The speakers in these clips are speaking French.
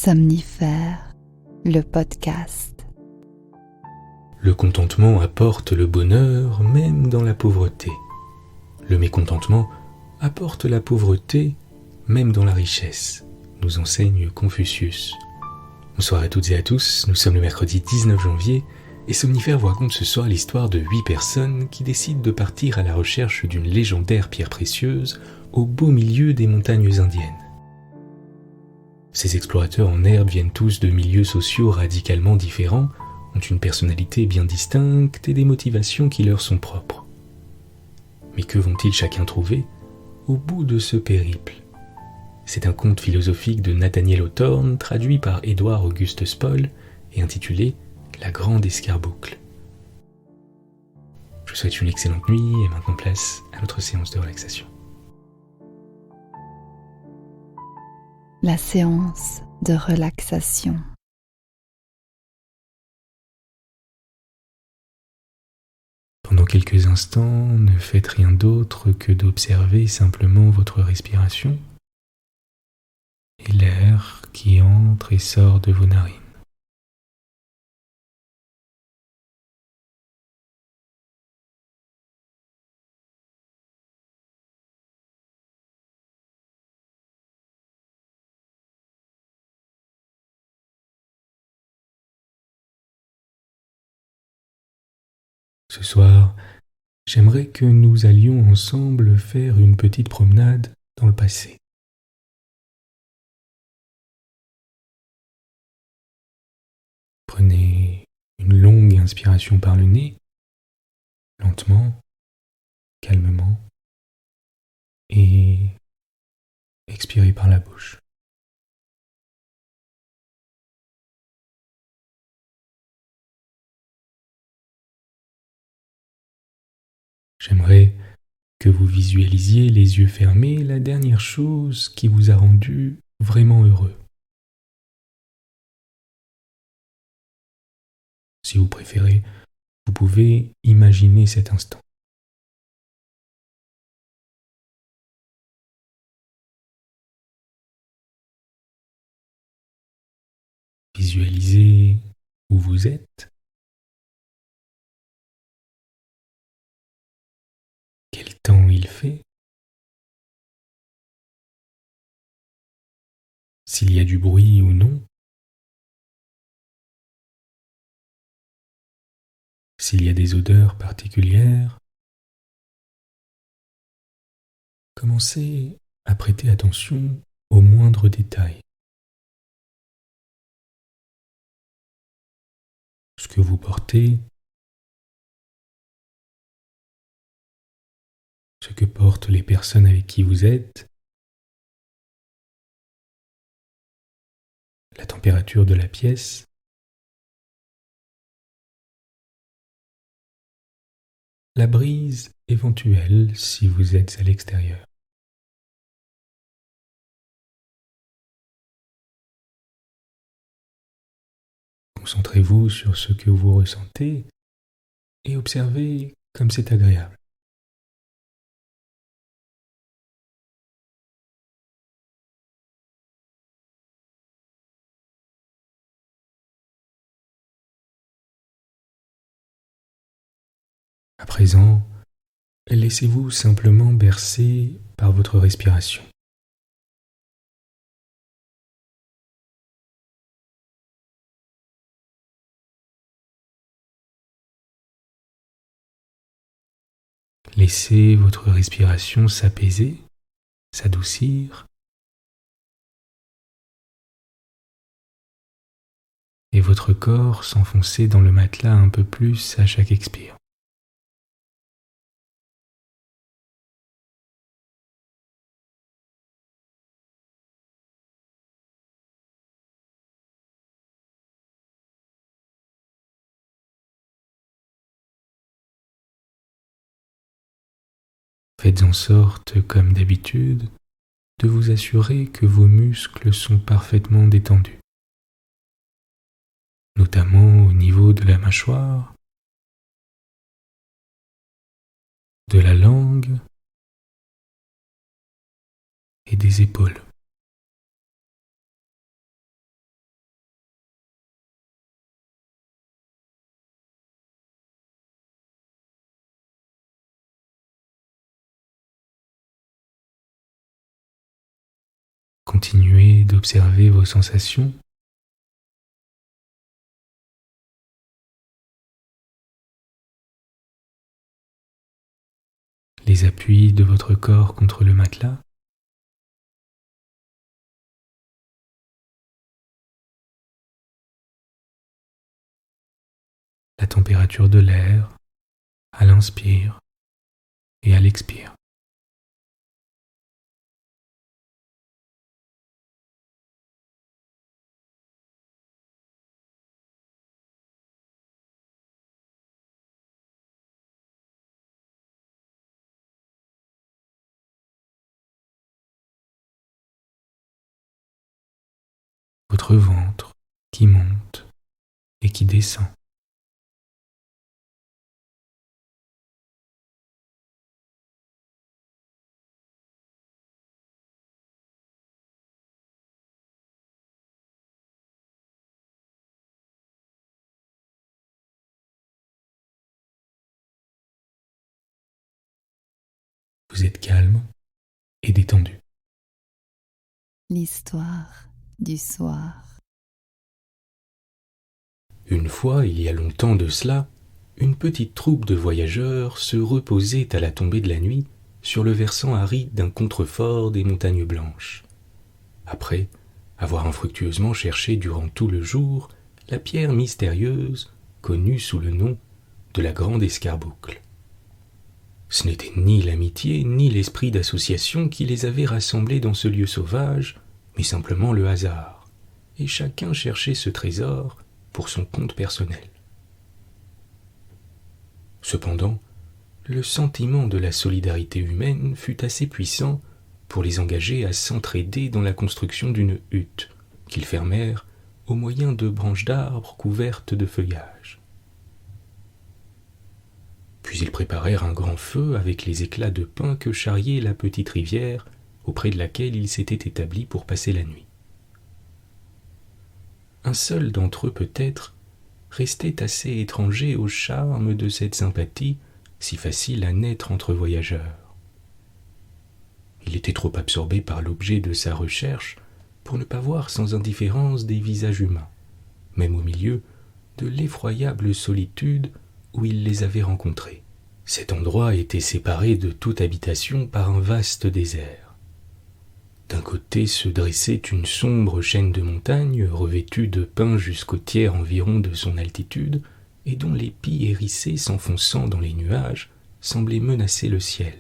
Somnifère, le podcast. Le contentement apporte le bonheur même dans la pauvreté. Le mécontentement apporte la pauvreté même dans la richesse, nous enseigne Confucius. Bonsoir à toutes et à tous, nous sommes le mercredi 19 janvier et Somnifère vous raconte ce soir l'histoire de 8 personnes qui décident de partir à la recherche d'une légendaire pierre précieuse au beau milieu des montagnes indiennes. Ces explorateurs en herbe viennent tous de milieux sociaux radicalement différents, ont une personnalité bien distincte et des motivations qui leur sont propres. Mais que vont-ils chacun trouver au bout de ce périple ? C'est un conte philosophique de Nathaniel Hawthorne, traduit par Édouard Auguste Spoll et intitulé « La grande escarboucle ». Je vous souhaite une excellente nuit et maintenant place à notre séance de relaxation. La séance de relaxation. Pendant quelques instants, ne faites rien d'autre que d'observer simplement votre respiration et l'air qui entre et sort de vos narines. Ce soir, j'aimerais que nous allions ensemble faire une petite promenade dans le passé. Prenez une longue inspiration par le nez, lentement, calmement, et expirez par la bouche. J'aimerais que vous visualisiez les yeux fermés la dernière chose qui vous a rendu vraiment heureux. Si vous préférez, vous pouvez imaginer cet instant. Visualisez où vous êtes, quel temps il fait, s'il y a du bruit ou non, s'il y a des odeurs particulières. Commencez à prêter attention aux moindres détails. Ce que vous portez, ce que portent les personnes avec qui vous êtes, la température de la pièce, la brise éventuelle si vous êtes à l'extérieur. Concentrez-vous sur ce que vous ressentez et observez comme c'est agréable. À présent, laissez-vous simplement bercer par votre respiration. Laissez votre respiration s'apaiser, s'adoucir, et votre corps s'enfoncer dans le matelas un peu plus à chaque expire. Faites en sorte, comme d'habitude, de vous assurer que vos muscles sont parfaitement détendus, notamment au niveau de la mâchoire, de la langue et des épaules. Continuez d'observer vos sensations. Les appuis de votre corps contre le matelas. La température de l'air à l'inspire et à l'expire. Votre ventre qui monte et qui descend. Vous êtes calme et détendu. L'histoire du soir. Une fois, il y a longtemps de cela, une petite troupe de voyageurs se reposait à la tombée de la nuit sur le versant aride d'un contrefort des montagnes blanches. Après avoir infructueusement cherché durant tout le jour la pierre mystérieuse connue sous le nom de la Grande Escarboucle. Ce n'était ni l'amitié ni l'esprit d'association qui les avait rassemblés dans ce lieu sauvage, mais simplement le hasard, et chacun cherchait ce trésor pour son compte personnel. Cependant, le sentiment de la solidarité humaine fut assez puissant pour les engager à s'entraider dans la construction d'une hutte qu'ils fermèrent au moyen de branches d'arbres couvertes de feuillage. Puis ils préparèrent un grand feu avec les éclats de pin que charriait la petite rivière auprès de laquelle ils s'étaient établis pour passer la nuit. Un seul d'entre eux peut-être restait assez étranger au charme de cette sympathie si facile à naître entre voyageurs. Il était trop absorbé par l'objet de sa recherche pour ne pas voir sans indifférence des visages humains, même au milieu de l'effroyable solitude où il les avait rencontrés. Cet endroit était séparé de toute habitation par un vaste désert. D'un côté se dressait une sombre chaîne de montagnes revêtue de pins jusqu'au tiers environ de son altitude et dont l'épi hérissé s'enfonçant dans les nuages semblait menacer le ciel.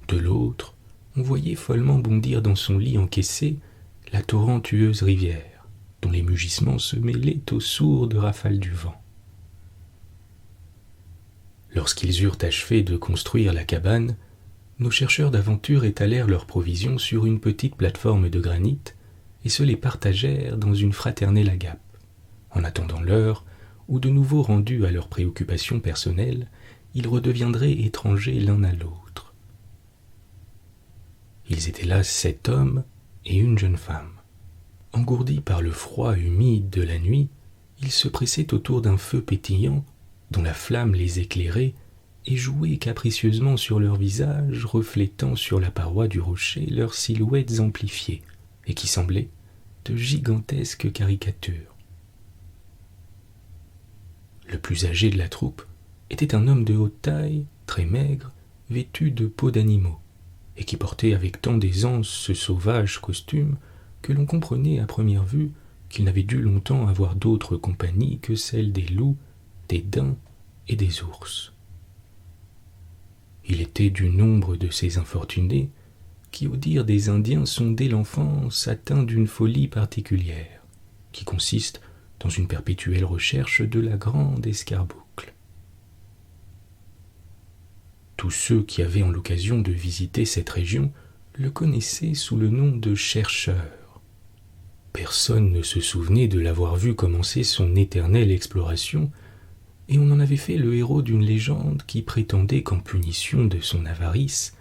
De l'autre, on voyait follement bondir dans son lit encaissé la torrentueuse rivière, dont les mugissements se mêlaient aux sourdes rafales du vent. Lorsqu'ils eurent achevé de construire la cabane, nos chercheurs d'aventure étalèrent leurs provisions sur une petite plateforme de granit et se les partagèrent dans une fraternelle agape, en attendant l'heure où, de nouveau rendus à leurs préoccupations personnelles, ils redeviendraient étrangers l'un à l'autre. Ils étaient là 7 hommes et une jeune femme. Engourdis par le froid humide de la nuit, ils se pressaient autour d'un feu pétillant dont la flamme les éclairait et jouaient capricieusement sur leurs visages, reflétant sur la paroi du rocher leurs silhouettes amplifiées et qui semblaient de gigantesques caricatures. Le plus âgé de la troupe était un homme de haute taille, très maigre, vêtu de peaux d'animaux, et qui portait avec tant d'aisance ce sauvage costume que l'on comprenait à première vue qu'il n'avait dû longtemps avoir d'autre compagnie que celle des loups, des daims et des ours. Il était du nombre de ces infortunés qui, au dire des Indiens, sont dès l'enfance atteints d'une folie particulière, qui consiste dans une perpétuelle recherche de la Grande Escarboucle. Tous ceux qui avaient en l'occasion de visiter cette région le connaissaient sous le nom de chercheur. Personne ne se souvenait de l'avoir vu commencer son éternelle exploration, et on en avait fait le héros d'une légende qui prétendait qu'en punition de son avarice,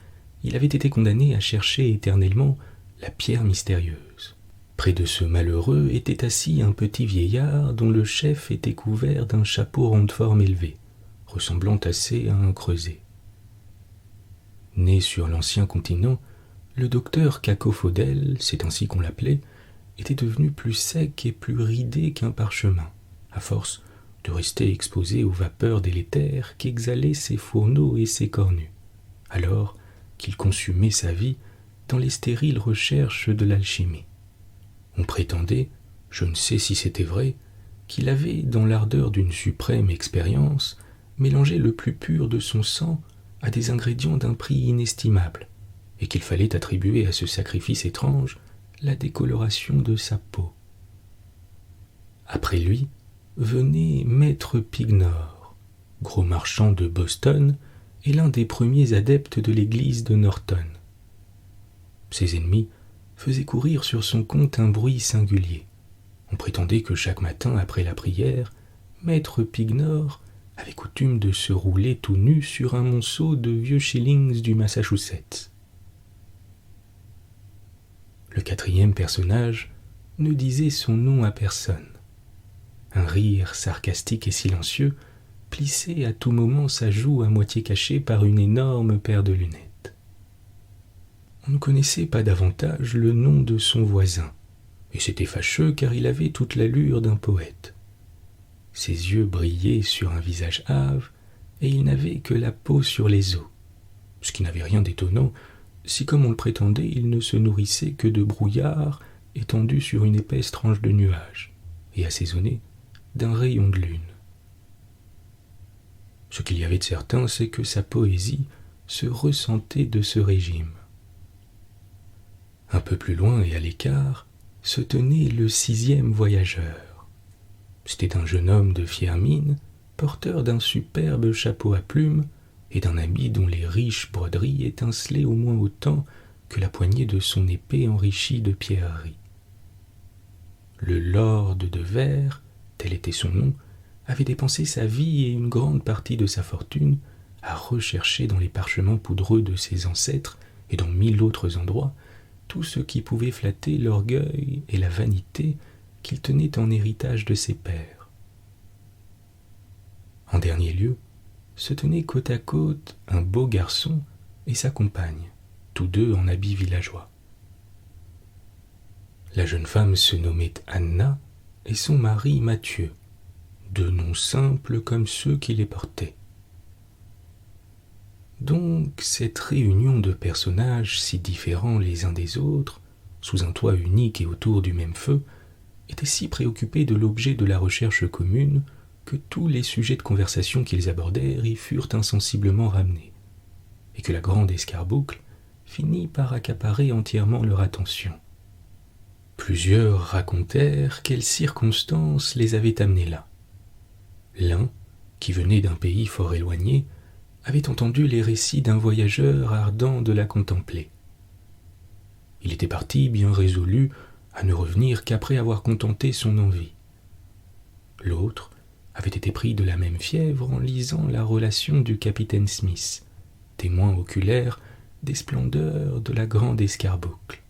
il avait été condamné à chercher éternellement la pierre mystérieuse. Près de ce malheureux était assis un petit vieillard dont le chef était couvert d'un chapeau rond de forme élevé, ressemblant assez à un creuset. Né sur l'ancien continent, le docteur Cacophodèle, c'est ainsi qu'on l'appelait, était devenu plus sec et plus ridé qu'un parchemin, à force de rester exposé aux vapeurs délétères qu'exhalaient ses fourneaux et ses cornues, alors qu'il consumait sa vie dans les stériles recherches de l'alchimie. On prétendait, je ne sais si c'était vrai, qu'il avait, dans l'ardeur d'une suprême expérience, mélangé le plus pur de son sang à des ingrédients d'un prix inestimable, et qu'il fallait attribuer à ce sacrifice étrange la décoloration de sa peau. Après lui, venait Maître Pignor, gros marchand de Boston et l'un des premiers adeptes de l'église de Norton. Ses ennemis faisaient courir sur son compte un bruit singulier. On prétendait que chaque matin après la prière, Maître Pignor avait coutume de se rouler tout nu sur un monceau de vieux shillings du Massachusetts. Le quatrième personnage ne disait son nom à personne. Un rire sarcastique et silencieux plissait à tout moment sa joue à moitié cachée par une énorme paire de lunettes. On ne connaissait pas davantage le nom de son voisin, et c'était fâcheux car il avait toute l'allure d'un poète. Ses yeux brillaient sur un visage hâve, et il n'avait que la peau sur les os, ce qui n'avait rien d'étonnant si, comme on le prétendait, il ne se nourrissait que de brouillard étendu sur une épaisse tranche de nuages, et assaisonné d'un rayon de lune. Ce qu'il y avait de certain, c'est que sa poésie se ressentait de ce régime. Un peu plus loin et à l'écart se tenait le sixième voyageur. C'était un jeune homme de fière mine, porteur d'un superbe chapeau à plumes et d'un habit dont les riches broderies étincelaient au moins autant que la poignée de son épée enrichie de pierreries. Le lord de Verre, tel était son nom, avait dépensé sa vie et une grande partie de sa fortune à rechercher dans les parchemins poudreux de ses ancêtres et dans 1000 autres endroits tout ce qui pouvait flatter l'orgueil et la vanité qu'il tenait en héritage de ses pères. En dernier lieu, se tenaient côte à côte un beau garçon et sa compagne, tous deux en habits villageois. La jeune femme se nommait Anna et son mari Mathieu, deux noms simples comme ceux qui les portaient. Donc cette réunion de personnages si différents les uns des autres, sous un toit unique et autour du même feu, était si préoccupée de l'objet de la recherche commune que tous les sujets de conversation qu'ils abordèrent y furent insensiblement ramenés, et que la grande escarboucle finit par accaparer entièrement leur attention. Plusieurs racontèrent quelles circonstances les avaient amenés là. L'un, qui venait d'un pays fort éloigné, avait entendu les récits d'un voyageur ardent de la contempler. Il était parti bien résolu à ne revenir qu'après avoir contenté son envie. L'autre avait été pris de la même fièvre en lisant la relation du capitaine Smith, témoin oculaire des splendeurs de la grande escarboucle.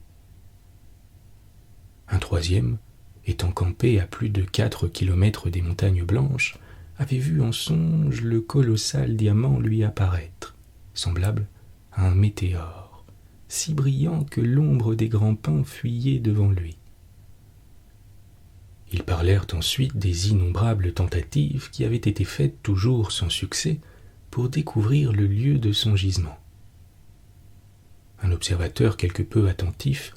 Un troisième, étant campé à plus de 4 kilomètres des montagnes blanches, avait vu en songe le colossal diamant lui apparaître, semblable à un météore, si brillant que l'ombre des grands pins fuyait devant lui. Ils parlèrent ensuite des innombrables tentatives qui avaient été faites toujours sans succès pour découvrir le lieu de son gisement. Un observateur quelque peu attentif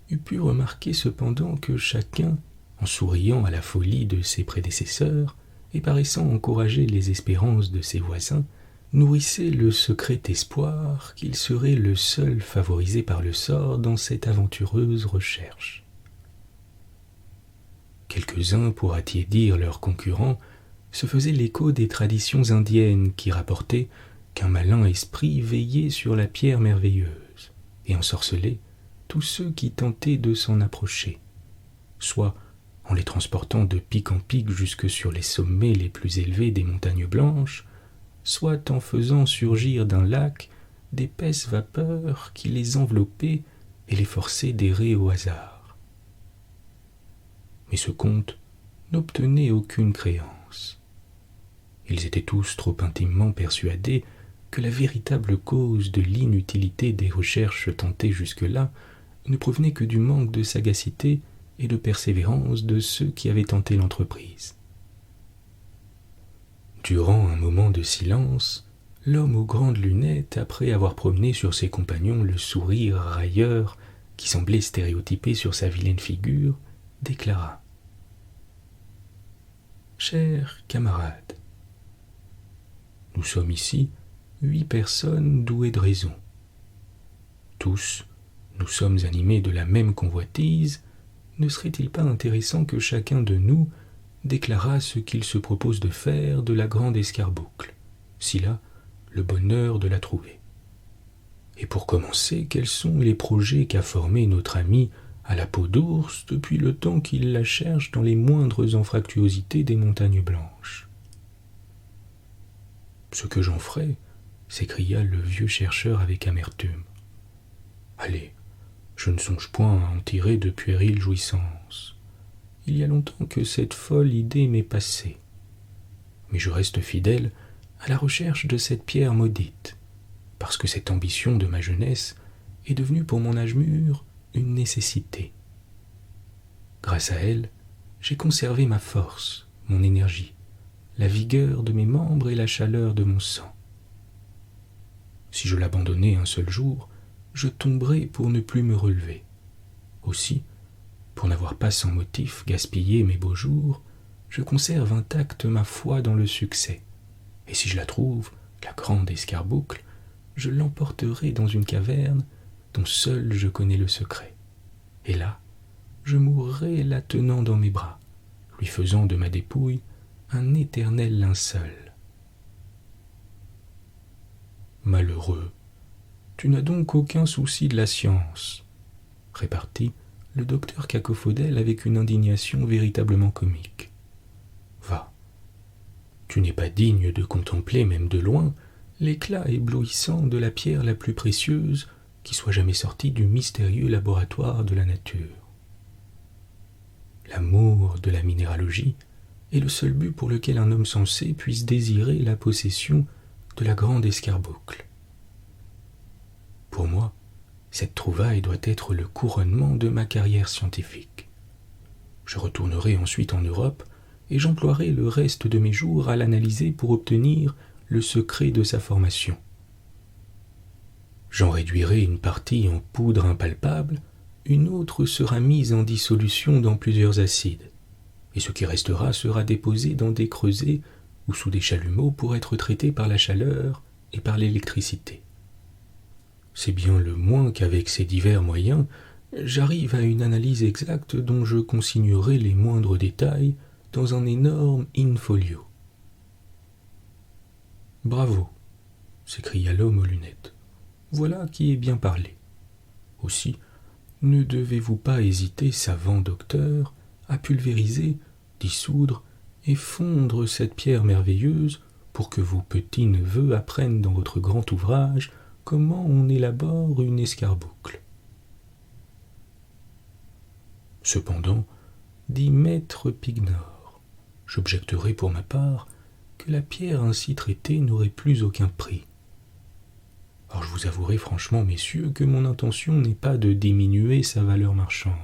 eût pu remarquer cependant que chacun, en souriant à la folie de ses prédécesseurs et paraissant encourager les espérances de ses voisins, nourrissait le secret espoir qu'il serait le seul favorisé par le sort dans cette aventureuse recherche. Quelques-uns, pour attiédir leurs concurrents, se faisaient l'écho des traditions indiennes qui rapportaient qu'un malin esprit veillait sur la pierre merveilleuse et ensorcelait tous ceux qui tentaient de s'en approcher, soit en les transportant de pic en pic jusque sur les sommets les plus élevés des montagnes blanches, soit en faisant surgir d'un lac d'épaisses vapeurs qui les enveloppaient et les forçaient d'errer au hasard. Mais ce conte n'obtenait aucune créance. Ils étaient tous trop intimement persuadés que la véritable cause de l'inutilité des recherches tentées jusque-là ne provenait que du manque de sagacité et de persévérance de ceux qui avaient tenté l'entreprise. Durant un moment de silence, l'homme aux grandes lunettes, après avoir promené sur ses compagnons le sourire railleur qui semblait stéréotypé sur sa vilaine figure, déclara : « Chers camarades, nous sommes ici 8 personnes douées de raison. Tous, nous sommes animés de la même convoitise. Ne serait-il pas intéressant que chacun de nous déclarât ce qu'il se propose de faire de la grande escarboucle, s'il a le bonheur de la trouver? Et pour commencer, quels sont les projets qu'a formés notre ami à la peau d'ours depuis le temps qu'il la cherche dans les moindres anfractuosités des montagnes blanches ? » « Ce que j'en ferai, » s'écria le vieux chercheur avec amertume. « Allez, je ne songe point à en tirer de puériles jouissances. Il y a longtemps que cette folle idée m'est passée. Mais je reste fidèle à la recherche de cette pierre maudite, parce que cette ambition de ma jeunesse est devenue pour mon âge mûr une nécessité. Grâce à elle, j'ai conservé ma force, mon énergie, la vigueur de mes membres et la chaleur de mon sang. Si je l'abandonnais un seul jour, je tomberais pour ne plus me relever. Aussi, pour n'avoir pas sans motif gaspillé mes beaux jours, je conserve intacte ma foi dans le succès. Et si je la trouve, la grande escarboucle, je l'emporterai dans une caverne dont seul je connais le secret. Et là, je mourrai la tenant dans mes bras, lui faisant de ma dépouille un éternel linceul. » « Malheureux, tu n'as donc aucun souci de la science, » répartit le docteur Cacophodèle avec une indignation véritablement comique. « Va, tu n'es pas digne de contempler, même de loin, l'éclat éblouissant de la pierre la plus précieuse qui soit jamais sortie du mystérieux laboratoire de la nature. L'amour de la minéralogie est le seul but pour lequel un homme sensé puisse désirer la possession de la grande escarboucle. Pour moi, cette trouvaille doit être le couronnement de ma carrière scientifique. Je retournerai ensuite en Europe et j'emploierai le reste de mes jours à l'analyser pour obtenir le secret de sa formation. J'en réduirai une partie en poudre impalpable, une autre sera mise en dissolution dans plusieurs acides, et ce qui restera sera déposé dans des creusets ou sous des chalumeaux pour être traité par la chaleur et par l'électricité. C'est bien le moins qu'avec ces divers moyens, j'arrive à une analyse exacte dont je consignerai les moindres détails dans un énorme in-folio. « Bravo !» s'écria l'homme aux lunettes. « Voilà qui est bien parlé. Aussi, ne devez-vous pas hésiter, savant docteur, à pulvériser, dissoudre et fondre cette pierre merveilleuse pour que vos petits-neveux apprennent dans votre grand ouvrage comment on élabore une escarboucle. » Cependant, dit maître Pignor, j'objecterai pour ma part que la pierre ainsi traitée n'aurait plus aucun prix. Or je vous avouerai franchement, messieurs, que mon intention n'est pas de diminuer sa valeur marchande.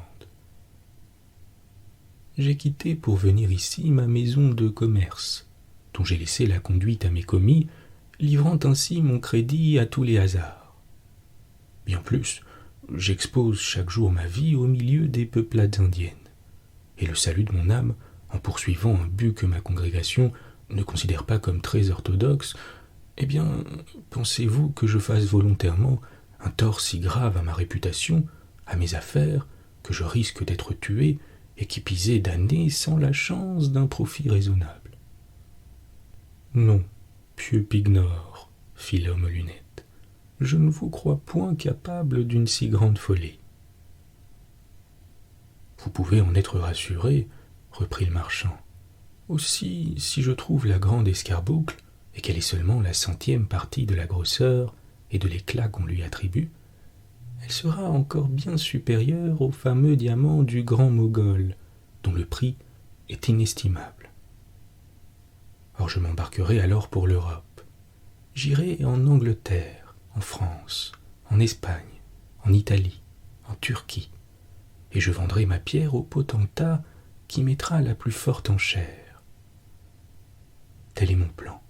J'ai quitté pour venir ici ma maison de commerce, dont j'ai laissé la conduite à mes commis, livrant ainsi mon crédit à tous les hasards. Bien plus, j'expose chaque jour ma vie au milieu des peuplades indiennes, et le salut de mon âme, en poursuivant un but que ma congrégation ne considère pas comme très orthodoxe, eh bien, pensez-vous que je fasse volontairement un tort si grave à ma réputation, à mes affaires, que je risque d'être tué et qui pisé d'années sans la chance d'un profit raisonnable? Non, pieux Pignor, fit l'homme aux lunettes, je ne vous crois point capable d'une si grande folie. Vous pouvez en être rassuré, reprit le marchand. Aussi, si je trouve la grande escarboucle, et qu'elle est seulement la 100e partie de la grosseur et de l'éclat qu'on lui attribue, elle sera encore bien supérieure au fameux diamant du grand Mogol, dont le prix est inestimable. Or je m'embarquerai alors pour l'Europe. j'irai en Angleterre, en France, en Espagne, en Italie, en Turquie, et je vendrai ma pierre au potentat qui mettra la plus forte enchère. Tel est mon plan.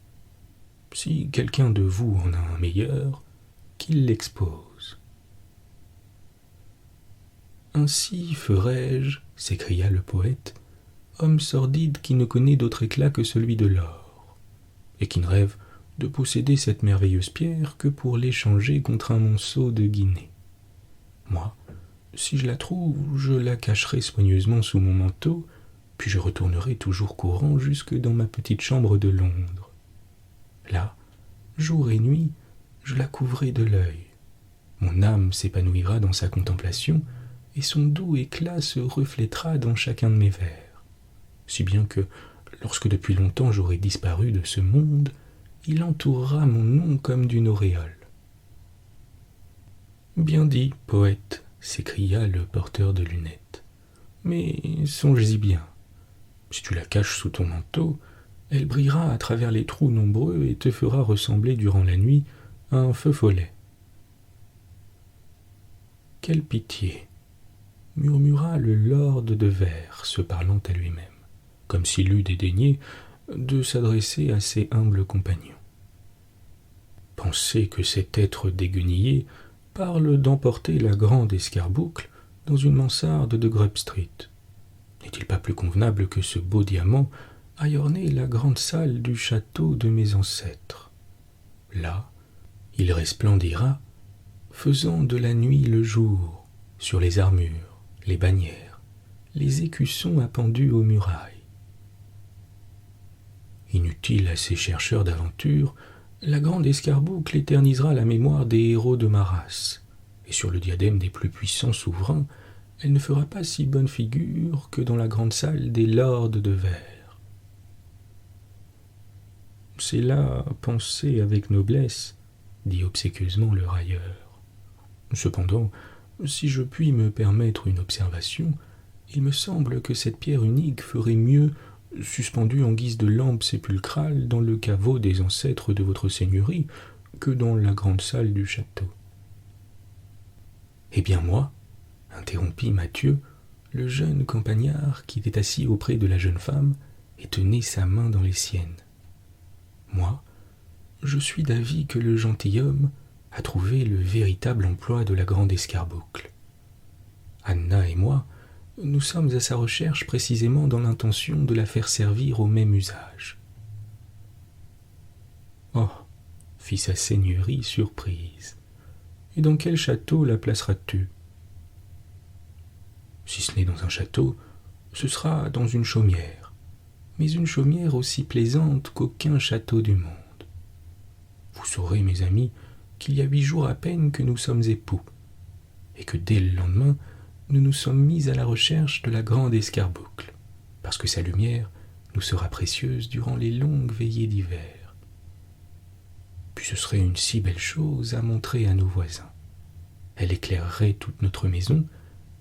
Si quelqu'un de vous en a un meilleur, qu'il l'expose. Ainsi ferai-je, s'écria le poète, homme sordide qui ne connaît d'autre éclat que celui de l'or, et qui ne rêve de posséder cette merveilleuse pierre que pour l'échanger contre un monceau de Guinée. Moi, si je la trouve, je la cacherai soigneusement sous mon manteau, puis je retournerai toujours courant jusque dans ma petite chambre de Londres. Là, jour et nuit, je la couvrai de l'œil. Mon âme s'épanouira dans sa contemplation, et son doux éclat se reflètera dans chacun de mes vers, si bien que, lorsque depuis longtemps j'aurai disparu de ce monde, il entourera mon nom comme d'une auréole. Bien dit, poète, s'écria le porteur de lunettes. Mais songe-y bien. Si tu la caches sous ton manteau, elle brillera à travers les trous nombreux et te fera ressembler durant la nuit à un feu follet. Quelle pitié, murmura le lord de Verre, se parlant à lui-même, comme s'il eût dédaigné de s'adresser à ses humbles compagnons. Pensez que cet être déguenillé parle d'emporter la grande escarboucle dans une mansarde de Grub Street. N'est-il pas plus convenable que ce beau diamant aille orner la grande salle du château de mes ancêtres? Là, il resplendira, faisant de la nuit le jour, sur les armures, les bannières, les écussons appendus aux murailles. Inutile à ces chercheurs d'aventure, la grande escarboucle éternisera la mémoire des héros de ma race, et sur le diadème des plus puissants souverains, elle ne fera pas si bonne figure que dans la grande salle des lords de Verre. C'est là penser avec noblesse, dit obséquieusement le railleur. Cependant, si je puis me permettre une observation, il me semble que cette pierre unique ferait mieux, suspendue en guise de lampe sépulcrale dans le caveau des ancêtres de votre seigneurie, que dans la grande salle du château. Eh bien moi, interrompit Mathieu, le jeune campagnard qui était assis auprès de la jeune femme et tenait sa main dans les siennes. Moi, je suis d'avis que le gentilhomme a trouvé le véritable emploi de la grande escarboucle. Anna et moi, nous sommes à sa recherche précisément dans l'intention de la faire servir au même usage. Oh, fit sa seigneurie surprise. Et dans quel château la placeras-tu? Si ce n'est dans un château, ce sera dans une chaumière, mais une chaumière aussi plaisante qu'aucun château du monde. Vous saurez, mes amis, qu'il y a 8 jours à peine que nous sommes époux, et que dès le lendemain, nous nous sommes mis à la recherche de la grande escarboucle, parce que sa lumière nous sera précieuse durant les longues veillées d'hiver. Puis ce serait une si belle chose à montrer à nos voisins. Elle éclairerait toute notre maison,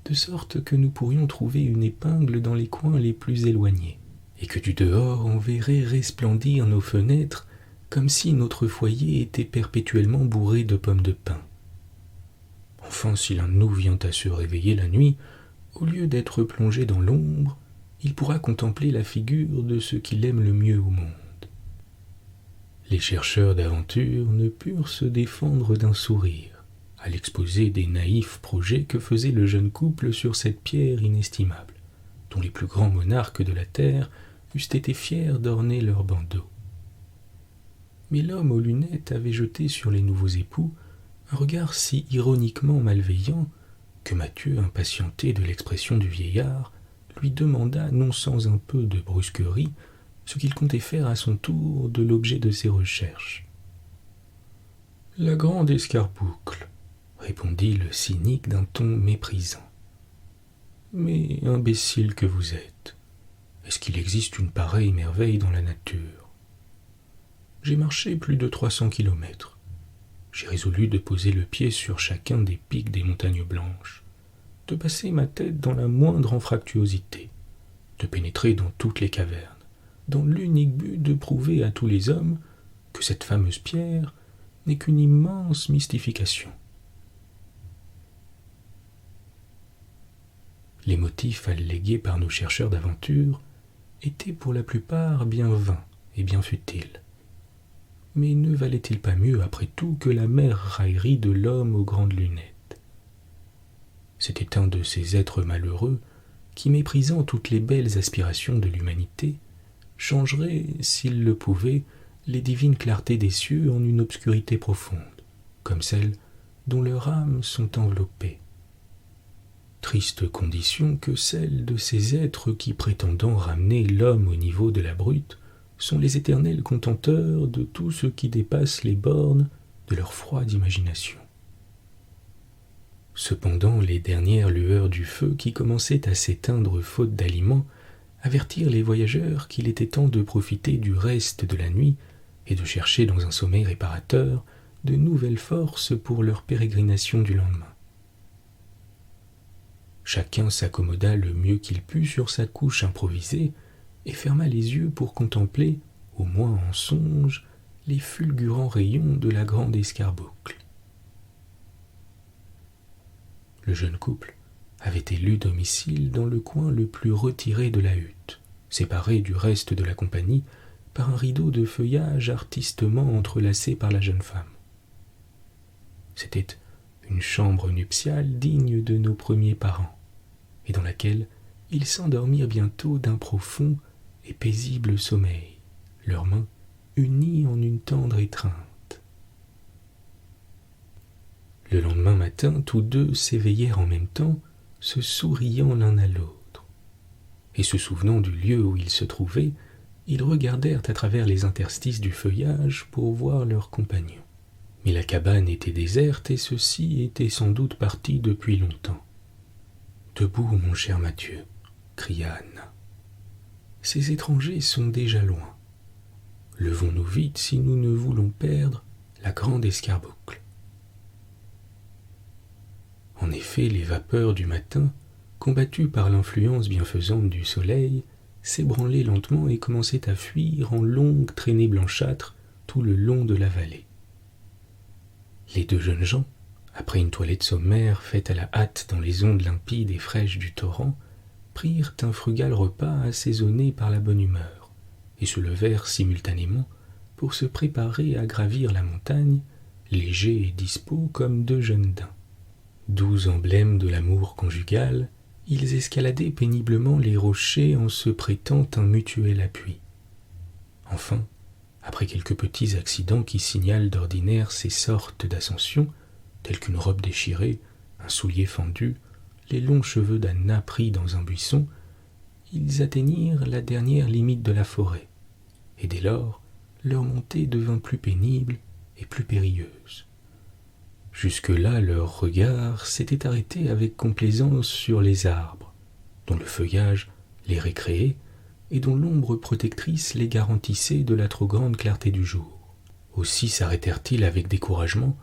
de sorte que nous pourrions trouver une épingle dans les coins les plus éloignés, et que du dehors on verrait resplendir nos fenêtres comme si notre foyer était perpétuellement bourré de pommes de pin. Enfin, si l'un de nous vient à se réveiller la nuit, au lieu d'être plongé dans l'ombre, il pourra contempler la figure de ce qu'il aime le mieux au monde. Les chercheurs d'aventure ne purent se défendre d'un sourire à l'exposé des naïfs projets que faisait le jeune couple sur cette pierre inestimable, dont les plus grands monarques de la terre eussent été fiers d'orner leur bandeau. Mais l'homme aux lunettes avait jeté sur les nouveaux époux un regard si ironiquement malveillant que Mathieu, impatienté de l'expression du vieillard, lui demanda, non sans un peu de brusquerie, ce qu'il comptait faire à son tour de l'objet de ses recherches. « La grande escarboucle, » répondit le cynique d'un ton méprisant. « Mais, imbécile que vous êtes, est-ce qu'il existe une pareille merveille dans la nature? J'ai marché plus de 300 kilomètres. J'ai résolu de poser le pied sur chacun des pics des montagnes blanches, de passer ma tête dans la moindre anfractuosité, de pénétrer dans toutes les cavernes, dans l'unique but de prouver à tous les hommes que cette fameuse pierre n'est qu'une immense mystification. Les motifs allégués par nos chercheurs d'aventure étaient pour la plupart bien vains et bien futiles. Mais ne valait-il pas mieux, après tout, que la mère raillerie de l'homme aux grandes lunettes? C'était un de ces êtres malheureux qui, méprisant toutes les belles aspirations de l'humanité, changerait, s'il le pouvait, les divines clartés des cieux en une obscurité profonde, comme celles dont leurs âmes sont enveloppées. Triste condition que celle de ces êtres qui, prétendant ramener l'homme au niveau de la brute, sont les éternels contenteurs de tout ce qui dépasse les bornes de leur froide imagination. Cependant, les dernières lueurs du feu qui commençaient à s'éteindre faute d'aliments avertirent les voyageurs qu'il était temps de profiter du reste de la nuit et de chercher dans un sommeil réparateur de nouvelles forces pour leur pérégrination du lendemain. Chacun s'accommoda le mieux qu'il put sur sa couche improvisée et ferma les yeux pour contempler, au moins en songe, les fulgurants rayons de la grande escarboucle. Le jeune couple avait élu domicile dans le coin le plus retiré de la hutte, séparé du reste de la compagnie par un rideau de feuillage artistement entrelacé par la jeune femme. C'était une chambre nuptiale digne de nos premiers parents, et dans laquelle ils s'endormirent bientôt d'un profond et paisible sommeil, leurs mains unies en une tendre étreinte. Le lendemain matin, tous deux s'éveillèrent en même temps, se souriant l'un à l'autre. Et se souvenant du lieu où ils se trouvaient, ils regardèrent à travers les interstices du feuillage pour voir leurs compagnons. Mais la cabane était déserte et ceux-ci étaient sans doute partis depuis longtemps. « Debout, mon cher Mathieu, cria Anna. Ces étrangers sont déjà loin. Levons-nous vite si nous ne voulons perdre la grande escarboucle. En effet, les vapeurs du matin, combattues par l'influence bienfaisante du soleil, s'ébranlaient lentement et commençaient à fuir en longues traînées blanchâtres tout le long de la vallée. Les deux jeunes gens, après une toilette sommaire faite à la hâte dans les ondes limpides et fraîches du torrent, prirent un frugal repas assaisonné par la bonne humeur, et se levèrent simultanément pour se préparer à gravir la montagne, légers et dispos comme deux jeunes daims. Doux emblèmes de l'amour conjugal, ils escaladaient péniblement les rochers en se prêtant un mutuel appui. Enfin, après quelques petits accidents qui signalent d'ordinaire ces sortes d'ascensions, tels qu'une robe déchirée, un soulier fendu, les longs cheveux d'Anna pris dans un buisson, ils atteignirent la dernière limite de la forêt, et dès lors, leur montée devint plus pénible et plus périlleuse. Jusque-là, leur regard s'était arrêté avec complaisance sur les arbres, dont le feuillage les récréait et dont l'ombre protectrice les garantissait de la trop grande clarté du jour. Aussi s'arrêtèrent-ils avec découragement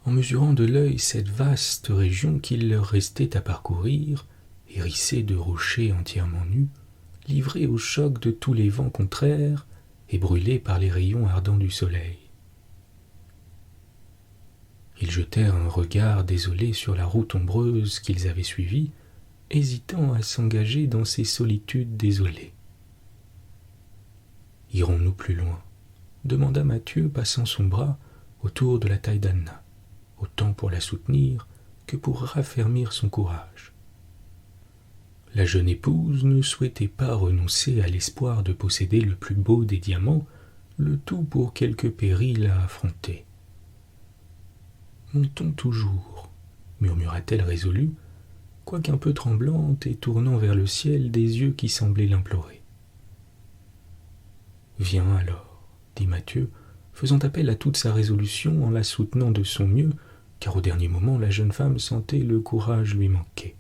en mesurant de l'œil cette vaste région qu'il leur restait à parcourir, hérissée de rochers entièrement nus, livrée au choc de tous les vents contraires et brûlée par les rayons ardents du soleil. Ils jetèrent un regard désolé sur la route ombreuse qu'ils avaient suivie, hésitant à s'engager dans ces solitudes désolées. « Irons-nous plus loin ?» demanda Mathieu, passant son bras autour de la taille d'Anna, autant pour la soutenir que pour raffermir son courage. La jeune épouse ne souhaitait pas renoncer à l'espoir de posséder le plus beau des diamants, le tout pour quelque péril à affronter. « Montons toujours, » murmura-t-elle résolue, quoiqu'un peu tremblante et tournant vers le ciel des yeux qui semblaient l'implorer. « Viens alors, » dit Mathieu, faisant appel à toute sa résolution en la soutenant de son mieux, car au dernier moment la jeune femme sentait le courage lui manquer.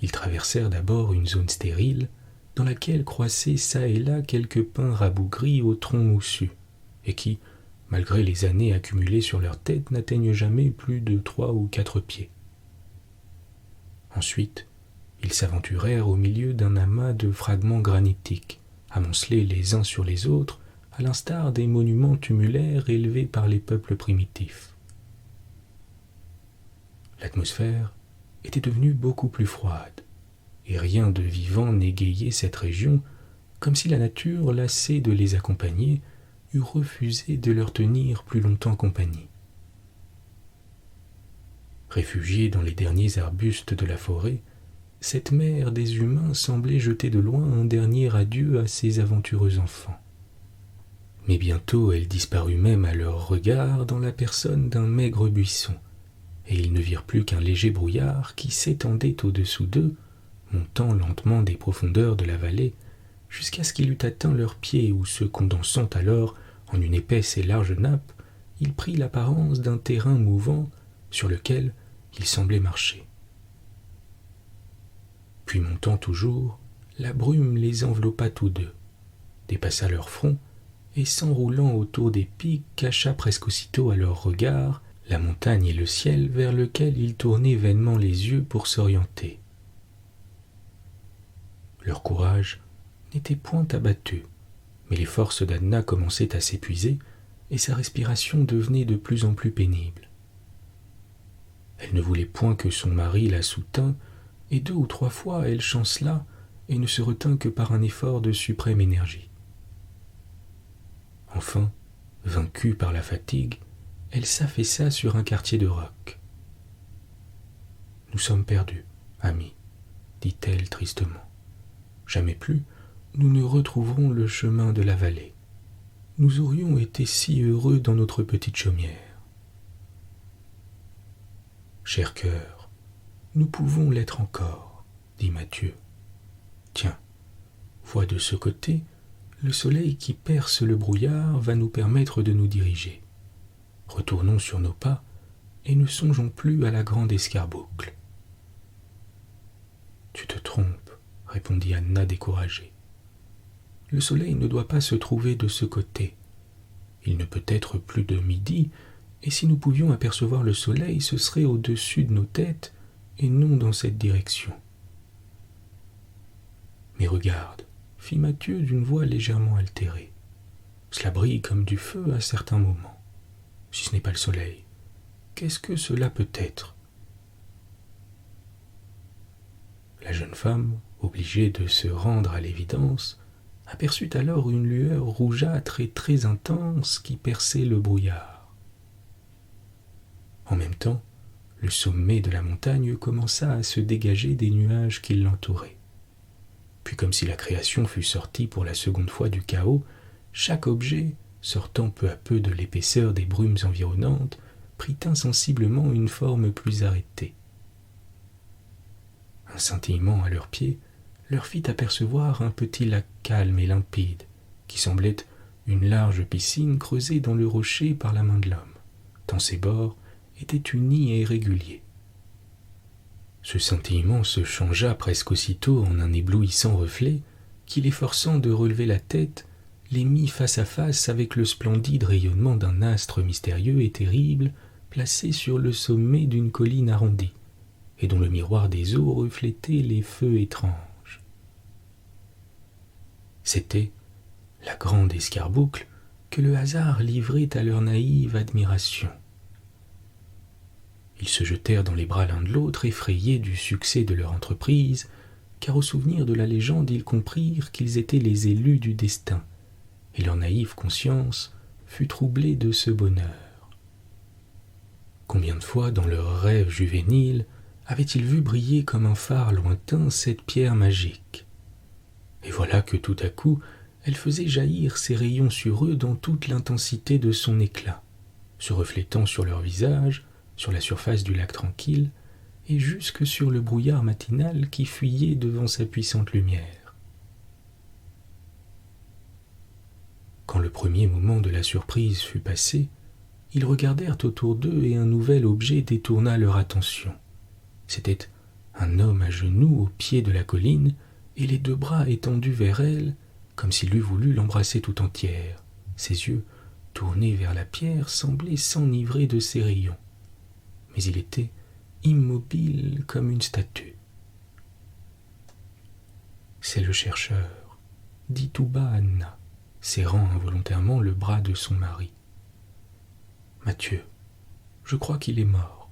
Ils traversèrent d'abord une zone stérile, dans laquelle croissaient çà et là quelques pins rabougris au tronc moussu, et qui, malgré les années accumulées sur leur tête, n'atteignent jamais plus de 3 ou 4 pieds. Ensuite, ils s'aventurèrent au milieu d'un amas de fragments granitiques, amoncelés les uns sur les autres, à l'instar des monuments tumulaires élevés par les peuples primitifs. L'atmosphère était devenue beaucoup plus froide, et rien de vivant n'égayait cette région, comme si la nature, lassée de les accompagner, eût refusé de leur tenir plus longtemps compagnie. Réfugiée dans les derniers arbustes de la forêt, cette mère des humains semblait jeter de loin un dernier adieu à ses aventureux enfants. Mais bientôt elle disparut même à leur regard dans la personne d'un maigre buisson, et ils ne virent plus qu'un léger brouillard qui s'étendait au-dessous d'eux, montant lentement des profondeurs de la vallée, jusqu'à ce qu'il eût atteint leurs pieds, où, se condensant alors en une épaisse et large nappe, il prit l'apparence d'un terrain mouvant sur lequel il semblait marcher. Puis montant toujours, la brume les enveloppa tous deux, dépassa leur front, et s'enroulant autour des pics, cacha presque aussitôt à leurs regards la montagne et le ciel vers lequel ils tournaient vainement les yeux pour s'orienter. Leur courage n'était point abattu, mais les forces d'Anna commençaient à s'épuiser et sa respiration devenait de plus en plus pénible. Elle ne voulait point que son mari la soutînt, et 2 ou 3 fois elle chancela et ne se retint que par un effort de suprême énergie. Enfin, vaincue par la fatigue, elle s'affaissa sur un quartier de roc. « Nous sommes perdus, amis, dit-elle tristement. Jamais plus nous ne retrouverons le chemin de la vallée. Nous aurions été si heureux dans notre petite chaumière. Cher cœur, nous pouvons l'être encore, dit Mathieu. Tiens, vois de ce côté, le soleil qui perce le brouillard va nous permettre de nous diriger. Retournons sur nos pas et ne songeons plus à la grande escarboucle. Tu te trompes, répondit Anna découragée. Le soleil ne doit pas se trouver de ce côté. Il ne peut être plus de midi, et si nous pouvions apercevoir le soleil, ce serait au-dessus de nos têtes et non dans cette direction. Mais regarde, fit Mathieu d'une voix légèrement altérée. Cela brille comme du feu à certains moments. Si ce n'est pas le soleil, qu'est-ce que cela peut être ? La jeune femme, obligée de se rendre à l'évidence, aperçut alors une lueur rougeâtre et très intense qui perçait le brouillard. En même temps, le sommet de la montagne commença à se dégager des nuages qui l'entouraient. Puis, comme si la création fût sortie pour la seconde fois du chaos, chaque objet, sortant peu à peu de l'épaisseur des brumes environnantes, prit insensiblement une forme plus arrêtée. Un scintillement à leurs pieds leur fit apercevoir un petit lac calme et limpide, qui semblait une large piscine creusée dans le rocher par la main de l'homme, tant ses bords étaient unis et réguliers. Ce scintillement se changea presque aussitôt en un éblouissant reflet qui, les forçant de relever la tête, les mit face à face avec le splendide rayonnement d'un astre mystérieux et terrible placé sur le sommet d'une colline arrondie, et dont le miroir des eaux reflétait les feux étranges. C'était la grande escarboucle que le hasard livrait à leur naïve admiration. Ils se jetèrent dans les bras l'un de l'autre, effrayés du succès de leur entreprise, car au souvenir de la légende, ils comprirent qu'ils étaient les élus du destin, et leur naïve conscience fut troublée de ce bonheur. Combien de fois, dans leurs rêves juvéniles, avaient-ils vu briller comme un phare lointain cette pierre magique ? Et voilà que tout à coup, elle faisait jaillir ses rayons sur eux dans toute l'intensité de son éclat, se reflétant sur leur visage, sur la surface du lac tranquille, et jusque sur le brouillard matinal qui fuyait devant sa puissante lumière. Quand le premier moment de la surprise fut passé, ils regardèrent autour d'eux et un nouvel objet détourna leur attention. C'était un homme à genoux au pied de la colline et les 2 bras étendus vers elle, comme s'il eût voulu l'embrasser tout entière. Ses yeux, tournés vers la pierre, semblaient s'enivrer de ses rayons. Mais il était immobile comme une statue. « C'est le chercheur, dit tout bas Anna. serrant involontairement le bras de son mari. « Mathieu, je crois qu'il est mort. »«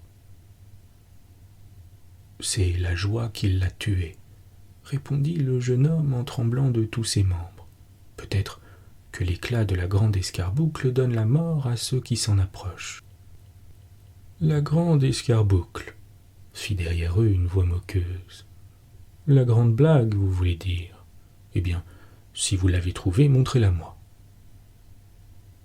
C'est la joie qui l'a tué, » répondit le jeune homme en tremblant de tous ses membres. « Peut-être que l'éclat de la grande escarboucle donne la mort à ceux qui s'en approchent. »« La grande escarboucle » fit derrière eux une voix moqueuse. « La grande blague, vous voulez dire ? Eh bien, si vous l'avez trouvée, montrez-la-moi. »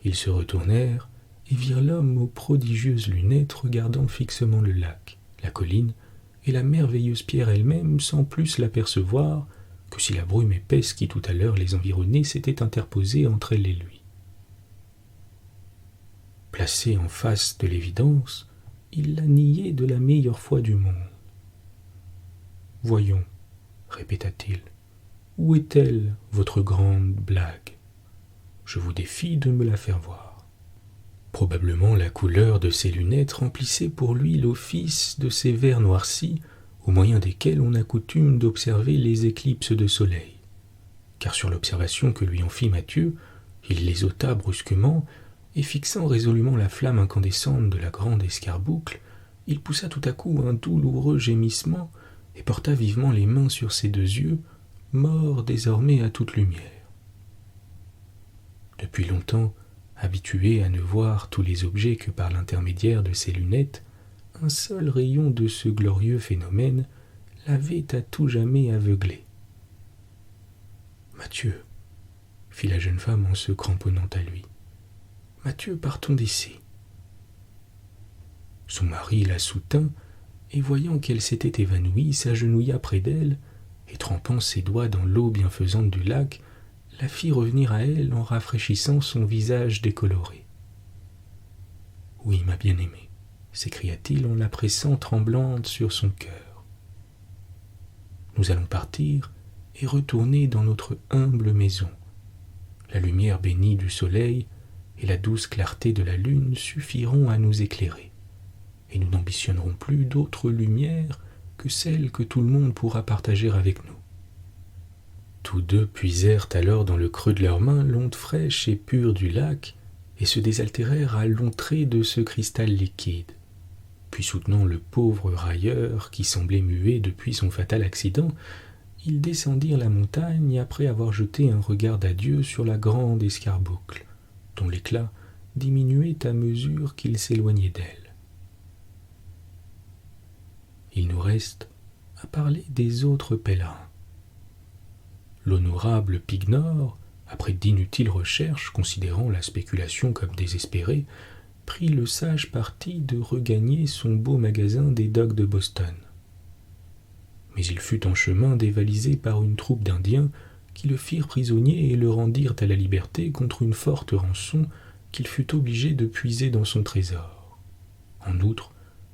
Ils se retournèrent et virent l'homme aux prodigieuses lunettes regardant fixement le lac, la colline et la merveilleuse pierre elle-même sans plus l'apercevoir que si la brume épaisse qui tout à l'heure les environnait s'était interposée entre elle et lui. Placé en face de l'évidence, il la niait de la meilleure foi du monde. « Voyons, » répéta-t-il, « où est-elle, votre grande blague ? Je vous défie de me la faire voir. » Probablement la couleur de ses lunettes remplissait pour lui l'office de ces verres noircis au moyen desquels on a coutume d'observer les éclipses de soleil. Car sur l'observation que lui en fit Mathieu, il les ôta brusquement et fixant résolument la flamme incandescente de la grande escarboucle, il poussa tout à coup un douloureux gémissement et porta vivement les mains sur ses deux yeux, morts désormais à toute lumière. Depuis longtemps, habitué à ne voir tous les objets que par l'intermédiaire de ses lunettes, un seul rayon de ce glorieux phénomène l'avait à tout jamais aveuglé. « Mathieu, » fit la jeune femme en se cramponnant à lui, « Mathieu, partons d'ici. » Son mari la soutint, et voyant qu'elle s'était évanouie, s'agenouilla près d'elle, et trempant ses doigts dans l'eau bienfaisante du lac, la fit revenir à elle en rafraîchissant son visage décoloré. « Oui, ma bien-aimée, » s'écria-t-il en la pressant tremblante sur son cœur. « Nous allons partir et retourner dans notre humble maison. La lumière bénie du soleil et la douce clarté de la lune suffiront à nous éclairer, et nous n'ambitionnerons plus d'autre lumière que celle que tout le monde pourra partager avec nous. » Tous deux puisèrent alors dans le creux de leurs mains l'onde fraîche et pure du lac et se désaltérèrent à longs traits de ce cristal liquide. Puis soutenant le pauvre railleur qui semblait muet depuis son fatal accident, ils descendirent la montagne après avoir jeté un regard d'adieu sur la grande escarboucle, dont l'éclat diminuait à mesure qu'ils s'éloignaient d'elle. Il nous reste à parler des autres pèlerins. L'honorable Pignor, après d'inutiles recherches considérant la spéculation comme désespérée, prit le sage parti de regagner son beau magasin des docks de Boston. Mais il fut en chemin dévalisé par une troupe d'Indiens qui le firent prisonnier et le rendirent à la liberté contre une forte rançon qu'il fut obligé de puiser dans son trésor. En outre,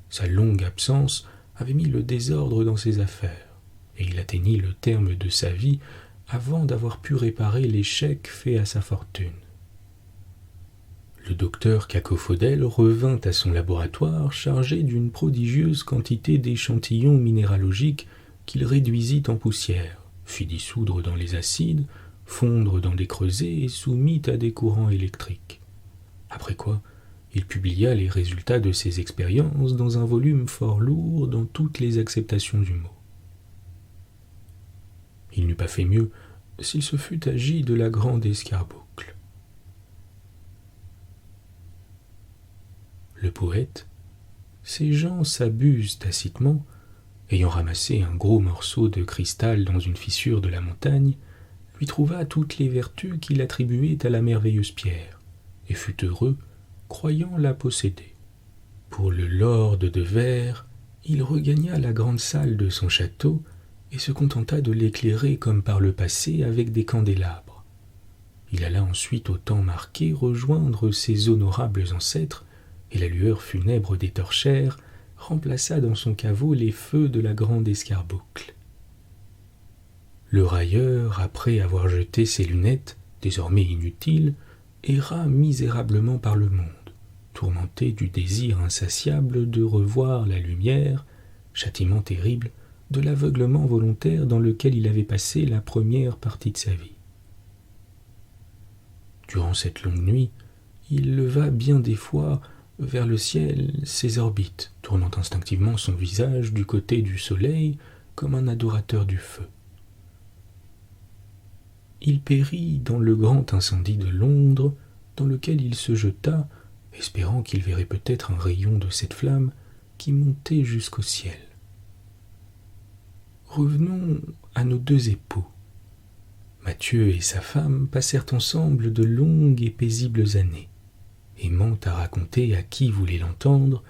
sa longue absence avait mis le désordre dans ses affaires, et il atteignit le terme de sa vie avant d'avoir pu réparer l'échec fait à sa fortune. Le docteur Cacophodel revint à son laboratoire chargé d'une prodigieuse quantité d'échantillons minéralogiques qu'il réduisit en poussière, fit dissoudre dans les acides, fondre dans des creusets et soumit à des courants électriques. Après quoi, il publia les résultats de ses expériences dans un volume fort lourd dans toutes les acceptations du mot. Il n'eût pas fait mieux s'il se fût agi de la grande escarboucle. Le poète, ces gens s'abusent tacitement, ayant ramassé un gros morceau de cristal dans une fissure de la montagne, lui trouva toutes les vertus qu'il attribuait à la merveilleuse pierre, et fut heureux, croyant la posséder. Pour le lord de Verre, il regagna la grande salle de son château et se contenta de l'éclairer comme par le passé avec des candélabres. Il alla ensuite au temps marqué rejoindre ses honorables ancêtres, et la lueur funèbre des torchères remplaça dans son caveau les feux de la grande escarboucle. Le railleur, après avoir jeté ses lunettes, désormais inutiles, erra misérablement par le monde, tourmenté du désir insatiable de revoir la lumière, châtiment terrible de l'aveuglement volontaire dans lequel il avait passé la première partie de sa vie. Durant cette longue nuit, il leva bien des fois vers le ciel ses orbites, tournant instinctivement son visage du côté du soleil comme un adorateur du feu. Il périt dans le grand incendie de Londres, dans lequel il se jeta, espérant qu'il verrait peut-être un rayon de cette flamme qui montait jusqu'au ciel. Revenons à nos deux époux. Mathieu et sa femme passèrent ensemble de longues et paisibles années, aimant à raconter à qui voulait l'entendre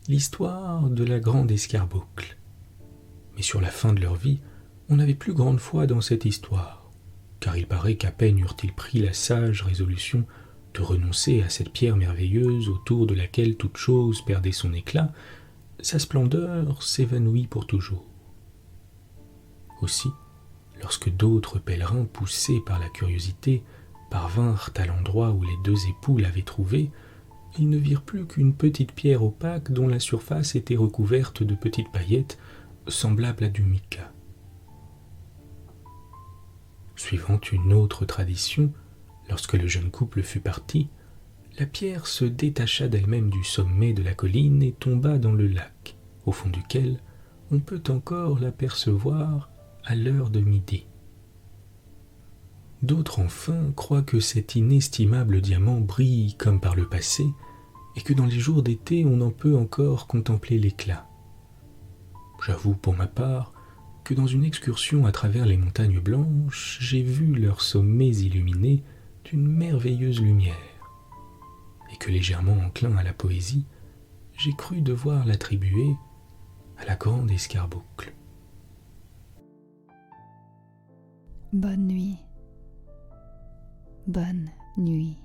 l'histoire de la grande escarboucle. Mais sur la fin de leur vie, on n'avait plus grande foi dans cette histoire, car il paraît qu'à peine eurent-ils pris la sage résolution de renoncer à cette pierre merveilleuse autour de laquelle toute chose perdait son éclat, sa splendeur s'évanouit pour toujours. Aussi, lorsque d'autres pèlerins, poussés par la curiosité, parvinrent à l'endroit où les deux époux l'avaient trouvée, ils ne virent plus qu'une petite pierre opaque dont la surface était recouverte de petites paillettes semblables à du mica. Suivant une autre tradition, lorsque le jeune couple fut parti, la pierre se détacha d'elle-même du sommet de la colline et tomba dans le lac, au fond duquel on peut encore l'apercevoir à l'heure de midi. D'autres enfin croient que cet inestimable diamant brille comme par le passé et que dans les jours d'été on en peut encore contempler l'éclat. J'avoue pour ma part que dans une excursion à travers les montagnes blanches, j'ai vu leurs sommets illuminés d'une merveilleuse lumière, et que légèrement enclin à la poésie, j'ai cru devoir l'attribuer à la grande escarboucle. Bonne nuit. Bonne nuit.